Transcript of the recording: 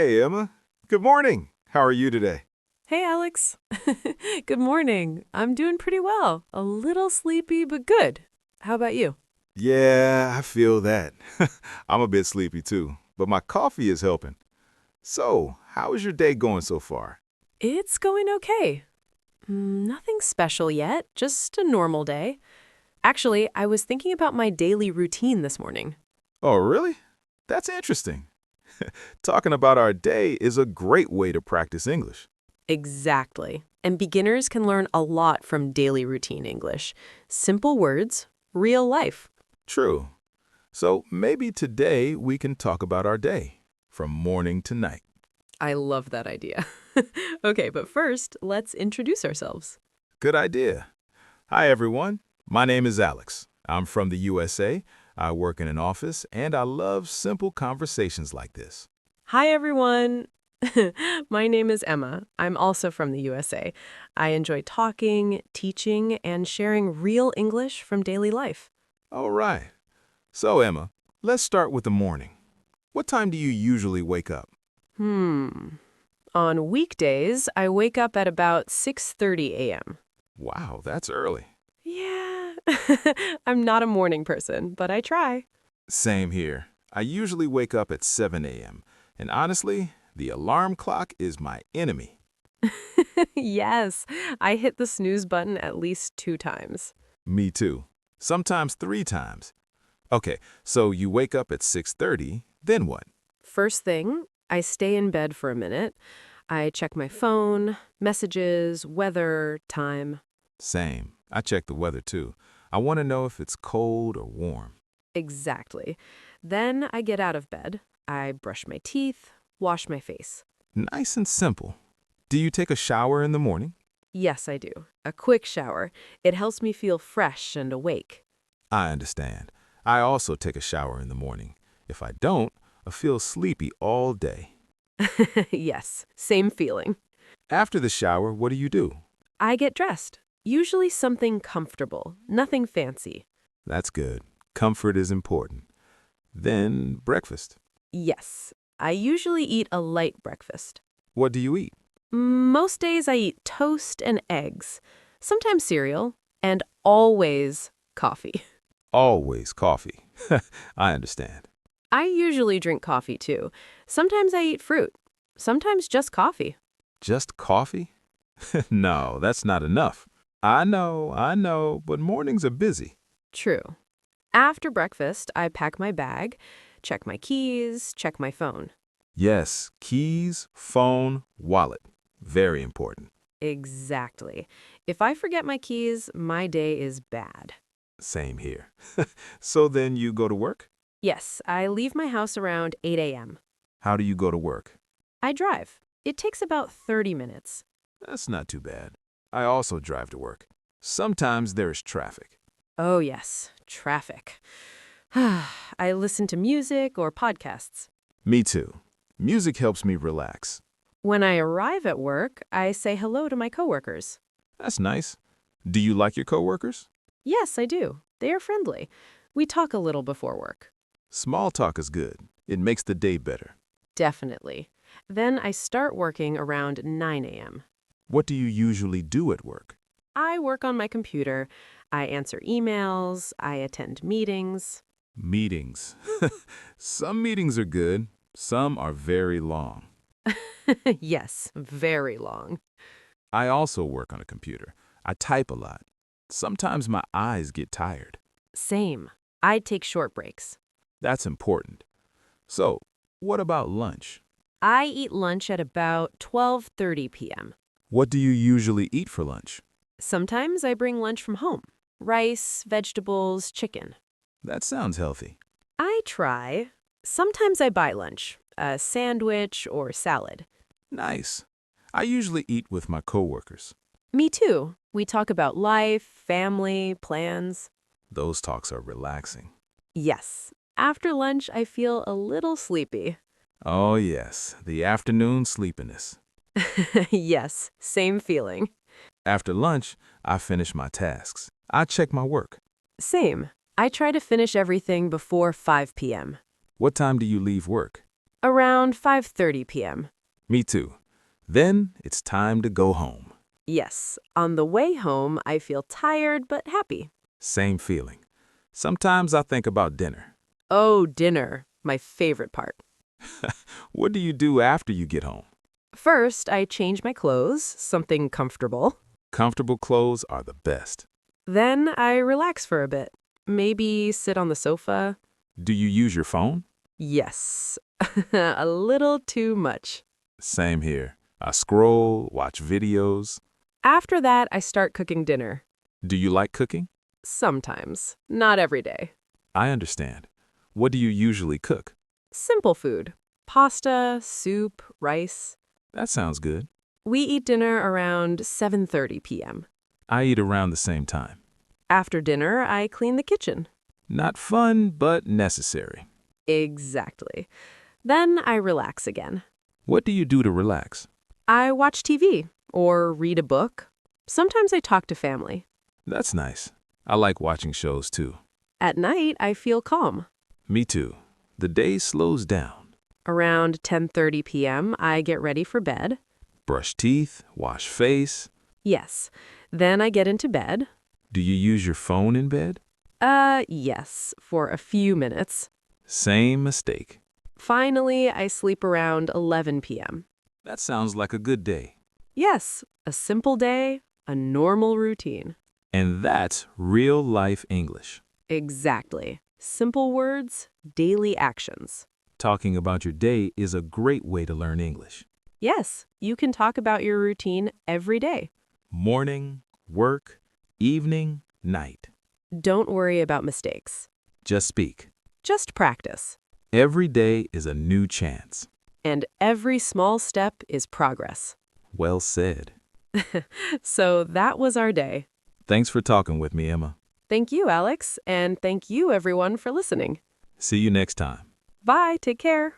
Hey, Emma. Good morning. How are you today? Hey, Alex. Good morning. I'm doing pretty well. A little sleepy, but good. How about you? Yeah, I feel that. I'm a bit sleepy too, but my coffee is helping. So, how is your day going so far? It's going okay. Nothing special yet, just a normal day. Actually, I was thinking about my daily routine this morning. Oh, really? That's interesting. Talking about our day is a great way to practice English. Exactly. And beginners can learn a lot from daily routine English. Simple words, real life. True. So, maybe today we can talk about our day, from morning to night. I love that idea. Okay, but first, let's introduce ourselves. Good idea. Hi, everyone. My name is Alex. I'm from the USA. I work in an office, and I love simple conversations like this. Hi, everyone. My name is Emma. I'm also from the USA. I enjoy talking, teaching, and sharing real English from daily life. All right. So, Emma, let's start with the morning. What time do you usually wake up? Hmm. On weekdays, I wake up at about 6:30 a.m. Wow, that's early. Yeah. I'm not a morning person, but I try. Same here. I usually wake up at 7 a.m. And honestly, the alarm clock is my enemy. Yes, I hit the snooze button at least 2 times. Me too. Sometimes 3 times. Okay, so you wake up at 6:30, then what? First thing, I stay in bed for a minute. I check my phone, messages, weather, time. Same. I check the weather too. I want to know if it's cold or warm. Exactly. Then I get out of bed. I brush my teeth, wash my face. Nice and simple. Do you take a shower in the morning? Yes, I do. A quick shower. It helps me feel fresh and awake. I understand. I also take a shower in the morning. If I don't, I feel sleepy all day. Yes, same feeling. After the shower, what do you do? I get dressed. Usually something comfortable, nothing fancy. That's good. Comfort is important. Then, breakfast. Yes, I usually eat a light breakfast. What do you eat? Most days I eat toast and eggs, sometimes cereal, and always coffee. Always coffee. I understand. I usually drink coffee too. Sometimes I eat fruit, sometimes just coffee. Just coffee? No, that's not enough. I know, but mornings are busy. True. After breakfast, I pack my bag, check my keys, check my phone. Yes, keys, phone, wallet. Very important. Exactly. If I forget my keys, my day is bad. Same here. So then you go to work? Yes, I leave my house around 8 a.m. How do you go to work? I drive. It takes about 30 minutes. That's not too bad. I also drive to work. Sometimes there is traffic. Oh, yes, traffic. I listen to music or podcasts. Me too. Music helps me relax. When I arrive at work, I say hello to my coworkers. That's nice. Do you like your coworkers? Yes, I do. They are friendly. We talk a little before work. Small talk is good. It makes the day better. Definitely. Then I start working around 9 a.m. What do you usually do at work? I work on my computer. I answer emails. I attend meetings. Meetings. Some meetings are good. Some are very long. Yes, very long. I also work on a computer. I type a lot. Sometimes my eyes get tired. Same. I take short breaks. That's important. So, what about lunch? I eat lunch at about 12:30 p.m. What do you usually eat for lunch? Sometimes I bring lunch from home. Rice, vegetables, chicken. That sounds healthy. I try. Sometimes I buy lunch, a sandwich or salad. Nice. I usually eat with my coworkers. Me too. We talk about life, family, plans. Those talks are relaxing. Yes. After lunch, I feel a little sleepy. Oh, yes, the afternoon sleepiness. Yes, same feeling. After lunch, I finish my tasks. I check my work. Same. I try to finish everything before 5 p.m. What time do you leave work? Around 5:30 p.m. Me too. Then it's time to go home. Yes, on the way home, I feel tired but happy. Same feeling. Sometimes I think about dinner. Oh, dinner, my favorite part. What do you do after you get home? First, I change my clothes, something comfortable. Comfortable clothes are the best. Then I relax for a bit. Maybe sit on the sofa. Do you use your phone? Yes, a little too much. Same here. I scroll, watch videos. After that, I start cooking dinner. Do you like cooking? Sometimes, not every day. I understand. What do you usually cook? Simple food. Pasta, soup, rice. That sounds good. We eat dinner around 7:30 p.m. I eat around the same time. After dinner, I clean the kitchen. Not fun, but necessary. Exactly. Then I relax again. What do you do to relax? I watch TV or read a book. Sometimes I talk to family. That's nice. I like watching shows too. At night, I feel calm. Me too. The day slows down. Around 10:30 p.m., I get ready for bed. Brush teeth, wash face. Yes. Then I get into bed. Do you use your phone in bed? Yes, for a few minutes. Same mistake. Finally, I sleep around 11 p.m. That sounds like a good day. Yes, a simple day, a normal routine. And that's real life English. Exactly. Simple words, daily actions. Talking about your day is a great way to learn English. Yes, you can talk about your routine every day. Morning, work, evening, night. Don't worry about mistakes. Just speak. Just practice. Every day is a new chance. And every small step is progress. Well said. So that was our day. Thanks for talking with me, Emma. Thank you, Alex, and thank you, everyone, for listening. See you next time. Bye. Take care.